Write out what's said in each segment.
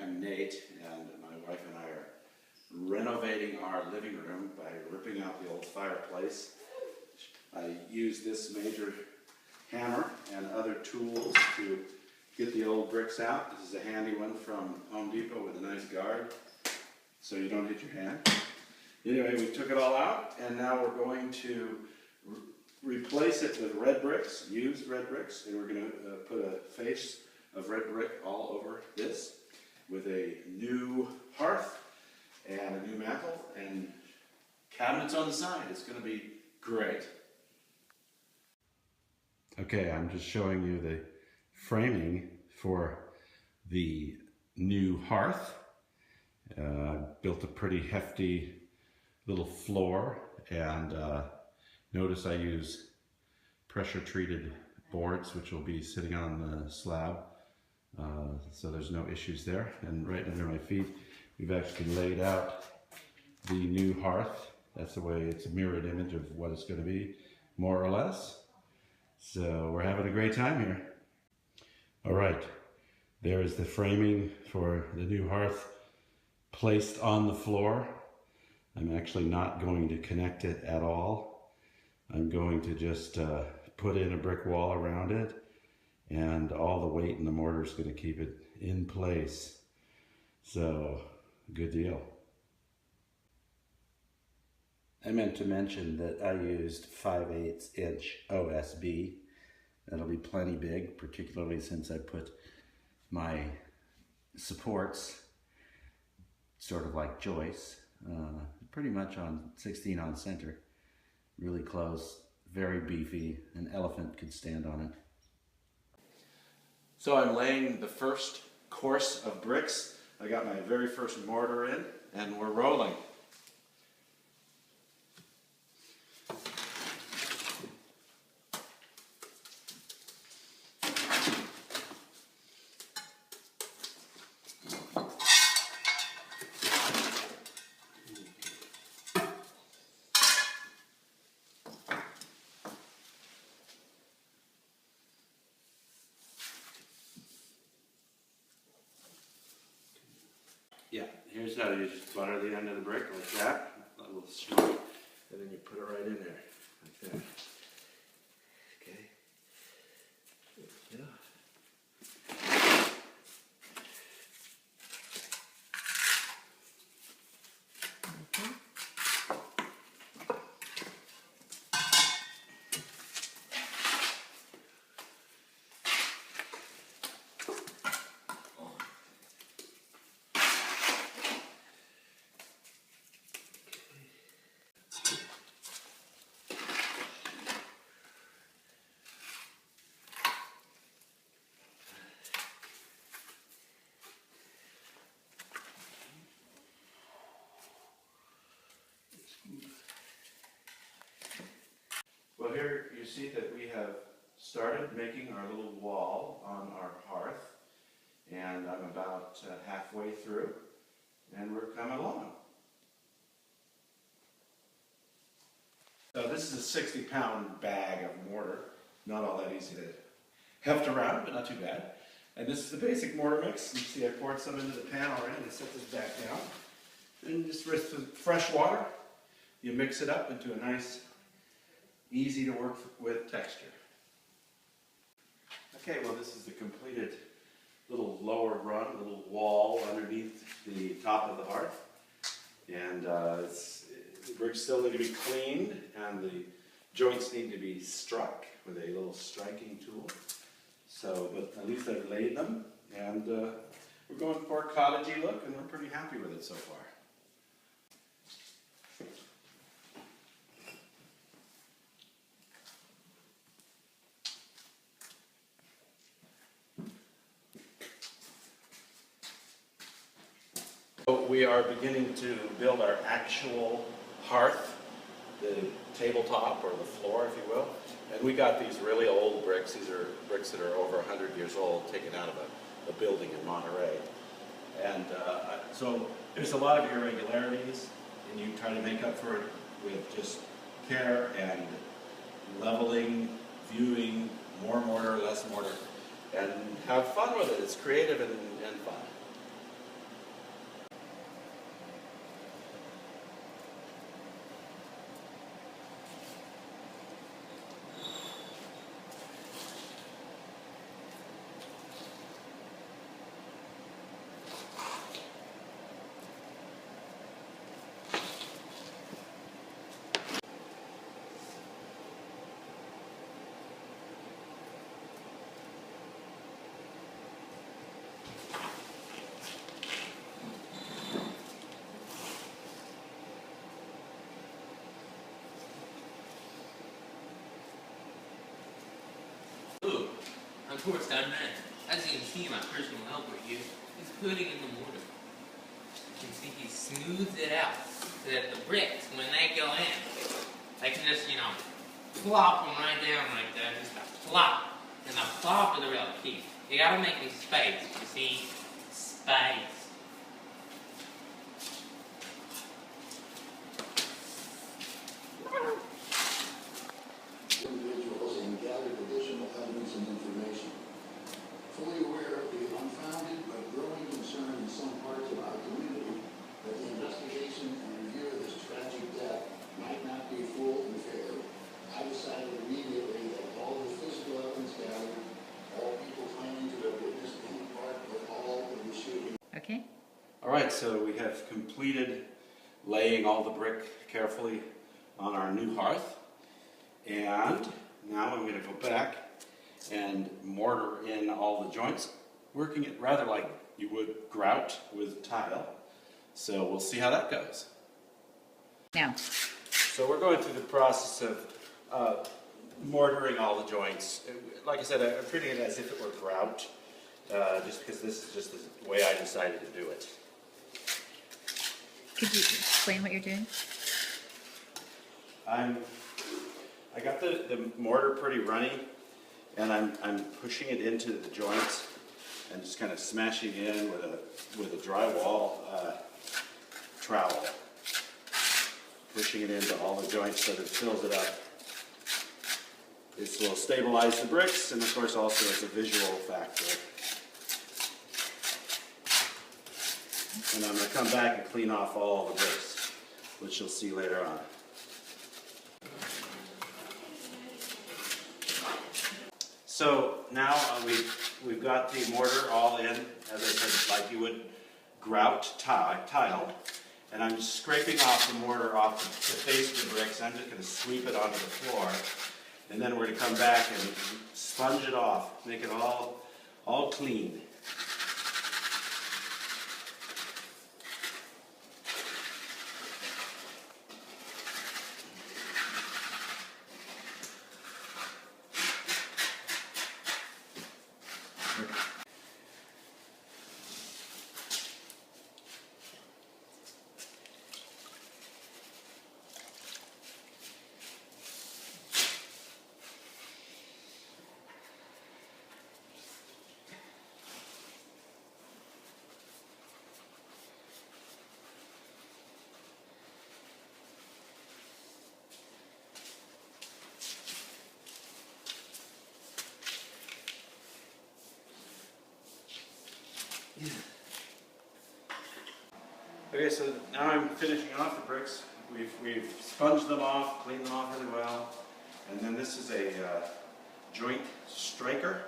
I'm Nate, and my wife and I are renovating our living room by ripping out the old fireplace. I used this major hammer and other tools to get the old bricks out. This is a handy one from Home Depot with a nice guard, so you don't hit your hand. Anyway, we took it all out, and now we're going to replace it with red bricks, used red bricks, and we're going to put a face of red brick all over this with a new hearth and a new mantle and cabinets on the side. It's going to be great. Okay, I'm just showing you the framing for the new hearth. Built a pretty hefty little floor, and notice I use pressure treated boards which will be sitting on the slab, so there's no issues there. And right under my feet we've actually laid out the new hearth. That's the way it's a mirrored image of what it's going to be, more or less. So we're having a great time here. All right, there is the framing for the new hearth placed on the floor. I'm actually not going to connect it at all. I'm going to just put in a brick wall around it, and all the weight in the mortar is going to keep it in place. So, good deal. I meant to mention that I used 5/8 inch OSB. That'll be plenty big, particularly since I put my supports sort of like joists, pretty much on 16 on center, really close, very beefy. An elephant could stand on it. So I'm laying the first course of bricks. I got my very first mortar in, and we're rolling. Yeah, here's how you just butter the end of the brick like that, a little smoke, and then you put it right in there, like that. Okay. Yeah. Well, here you see that we have started making our little wall on our hearth, and I'm about halfway through, and we're coming along. So this is a 60-pound bag of mortar, not all that easy to heft around, but not too bad. And this is the basic mortar mix. You see I poured some into the pan already, and I set this back down. And just with fresh water, you mix it up into a nice, easy to work with texture. Okay, well, this is the completed little lower run, little wall underneath the top of the hearth. And the bricks still need to be cleaned, and the joints need to be struck with a little striking tool. So, but at least I've laid them, and we're going for a cottagey look, and we're pretty happy with it so far. We are beginning to build our actual hearth, the tabletop or the floor, if you will. And we got these really old bricks. These are bricks that are over 100 years old, taken out of a building in Monterey. And so there's a lot of irregularities, and you try to make up for it with just care and leveling, viewing, more mortar, less mortar. and have fun with it. It's creative and fun. Look, of course I'm not. As you can see, my personal helper here is putting in the mortar. You can see he smooths it out so that the bricks, when they go in, they can just, you know, plop them right down like that. Just a plop. And the plop is the real key. You gotta make them space, you see? Space. Individuals and gathered additional evidence and information. Fully aware of the unfounded but growing concern in some parts of our community that the investigation and review of this tragic death might not be full and fair, I decided immediately that all the physical evidence gathered, all people claiming to have witnessed any part of all of the shooting. Okay. All right, so we have completed laying all the brick carefully on our new hearth. And now I'm going to go back and mortar in all the joints, working it rather like you would grout with tile. So we'll see how that goes. Now, So we're going through the process of mortaring all the joints. Like I said, I'm treating it as if it were grout, just because this is just the way I decided to do it. could you explain what you're doing? I got the mortar pretty runny, and I'm pushing it into the joints and just kind of smashing it in with a drywall trowel, pushing it into all the joints so that it fills it up. This will stabilize the bricks, and of course also it's a visual factor. And I'm going to come back and clean off all the bricks, which you'll see later on. So now we've got the mortar all in, as I said, like you would grout tile. And I'm just scraping off the mortar off the face of the bricks. I'm just going to sweep it onto the floor. And then we're going to come back and sponge it off, make it all clean. Okay, so now I'm finishing off the bricks. We've sponged them off, cleaned them off really well, and then this is a joint striker,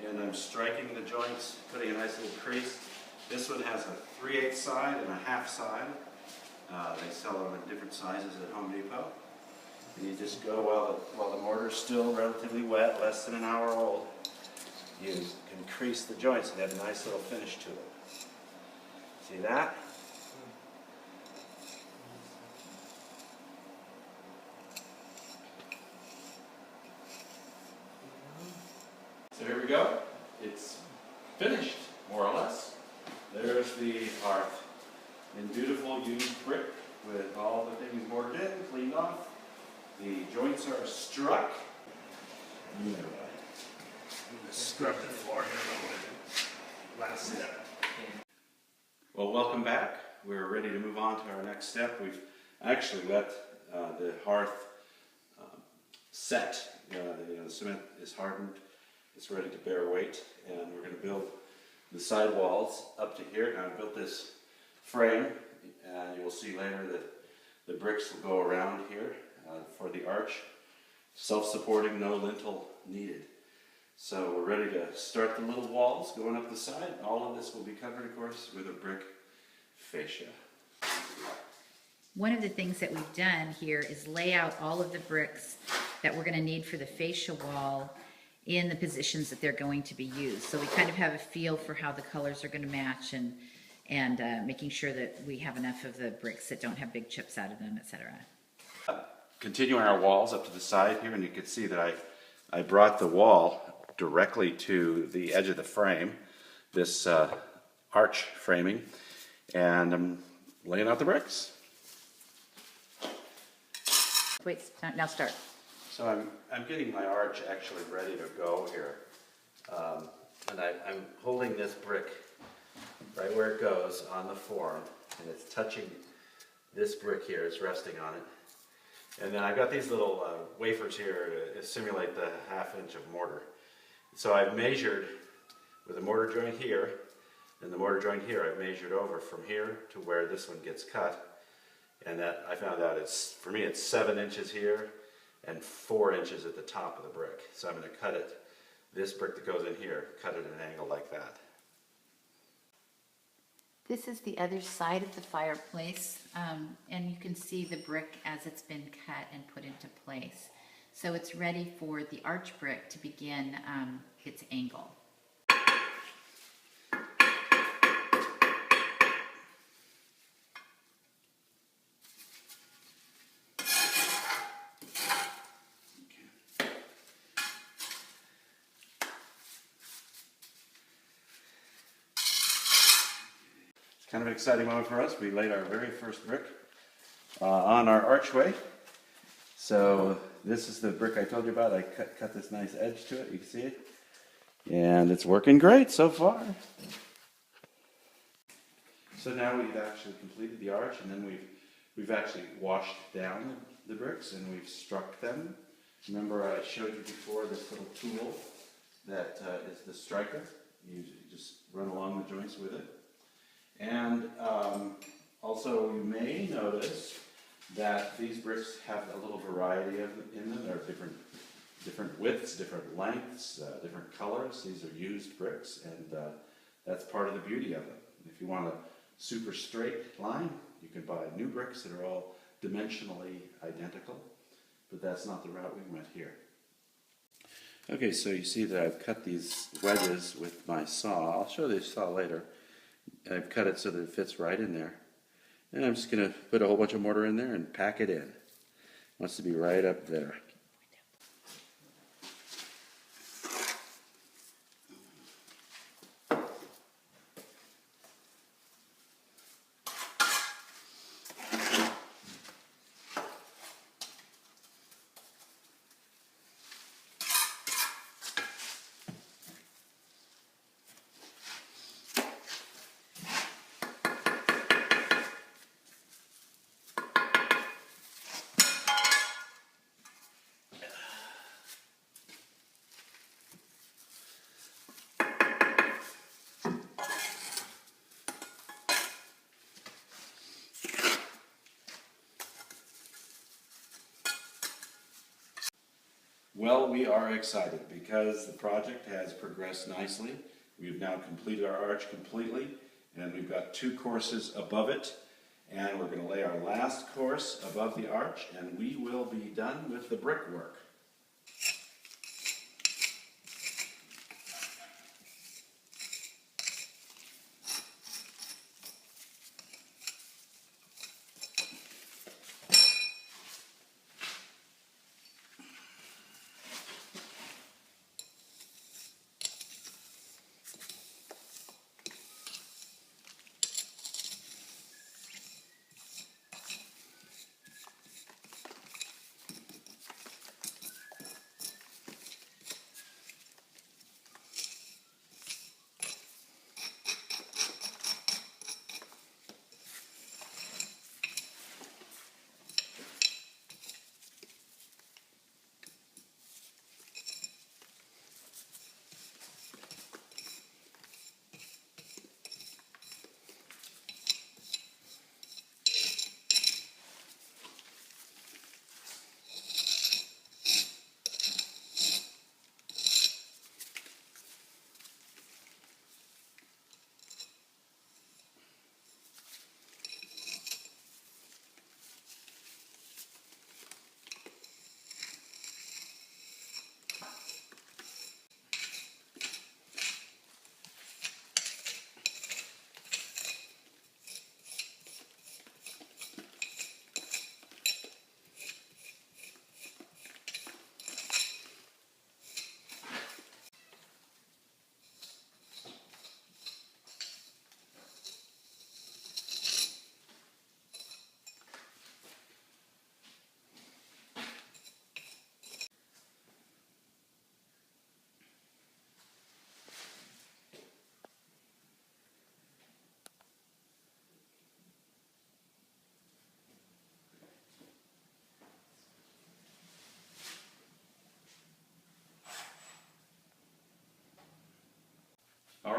and I'm striking the joints, putting a nice little crease. This one has a 3/8 side and a half side. They sell them in different sizes at Home Depot. And you just go while the mortar's still relatively wet, less than an hour old. You can crease the joints and have a nice little finish to it. See that? So here we go. It's finished, more or less. There's the hearth in beautiful used brick with all the things mortared in, cleaned off. The joints are struck. Scrub the floor here a little bit. Last step. Well, welcome back. We're ready to move on to our next step. We've actually let the hearth set. The cement is hardened It's ready to bear weight, and we're going to build the side walls up to here. Now I built this frame, and you will see later that the bricks will go around here for the arch. Self-supporting, no lintel needed. So we're ready to start the little walls going up the side. All of this will be covered, of course, with a brick fascia. One of the things that we've done here is lay out all of the bricks that we're going to need for the fascia wall in the positions that they're going to be used. So we kind of have a feel for how the colors are going to match, and making sure that we have enough of the bricks that don't have big chips out of them, etc. Continuing our walls up to the side here, and you can see that I brought the wall directly to the edge of the frame, this arch framing, and I'm laying out the bricks. Wait, now start. So I'm getting my arch actually ready to go here, and I'm holding this brick right where it goes on the form, and it's touching this brick here, it's resting on it. And then I've got these little wafers here to simulate the 1/2 inch of mortar. So I've measured with a mortar joint here, and the mortar joint here, I've measured over from here to where this one gets cut. And that I found out for me it's 7 inches here and 4 inches at the top of the brick. So I'm going to cut it, this brick that goes in here, cut it at an angle like that. This is the other side of the fireplace, and you can see the brick as it's been cut and put into place. So it's ready for the arch brick to begin its angle. Kind of an exciting moment for us. We laid our very first brick on our archway. So this is the brick I told you about. I cut this nice edge to it. You can see it. And it's working great so far. So now we've actually completed the arch, and then we've actually washed down the bricks and we've struck them. Remember I showed you before this little tool that is the striker. You just run along the joints with it. And also you may notice that these bricks have a little variety in them. There are different widths, different lengths, different colors. These are used bricks, and that's part of the beauty of them. If you want a super straight line, you can buy new bricks that are all dimensionally identical, but that's not the route we went here. Okay, so you see that I've cut these wedges with my saw. I'll show you the saw later. I've cut it so that it fits right in there. And I'm just going to put a whole bunch of mortar in there and pack it in. It wants to be right up there. Well, we are excited because the project has progressed nicely. We've now completed our arch completely, and we've got 2 courses above it, and we're going to lay our last course above the arch, and we will be done with the brickwork.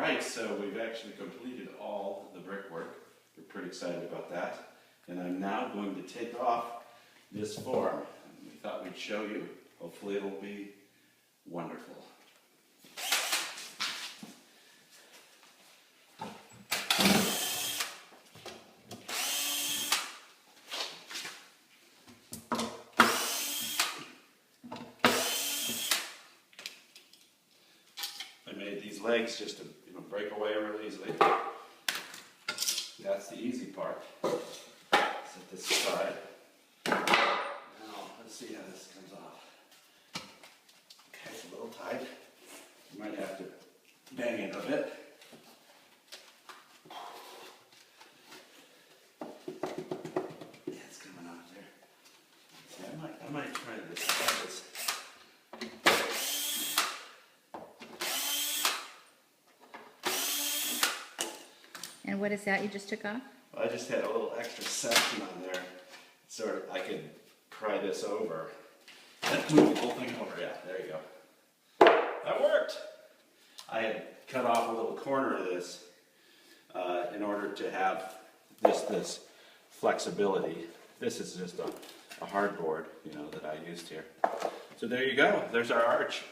right, so we've actually completed all the brickwork. We're pretty excited about that. And I'm now going to take off this form. We thought we'd show you. Hopefully it'll be wonderful. I made these legs just to break away really easily. That's the easy part. Set this aside. Now, let's see how this comes off. Okay, it's a little tight. You might have to bang it a bit. Yeah, it's coming off there. See, I might try this. And what is that you just took off? Well, I just had a little extra section on there, so I could pry this over. Let's move the whole thing over. Yeah, there you go. That worked. I had cut off a little corner of this in order to have this flexibility. This is just a hardboard, that I used here. So there you go. There's our arch.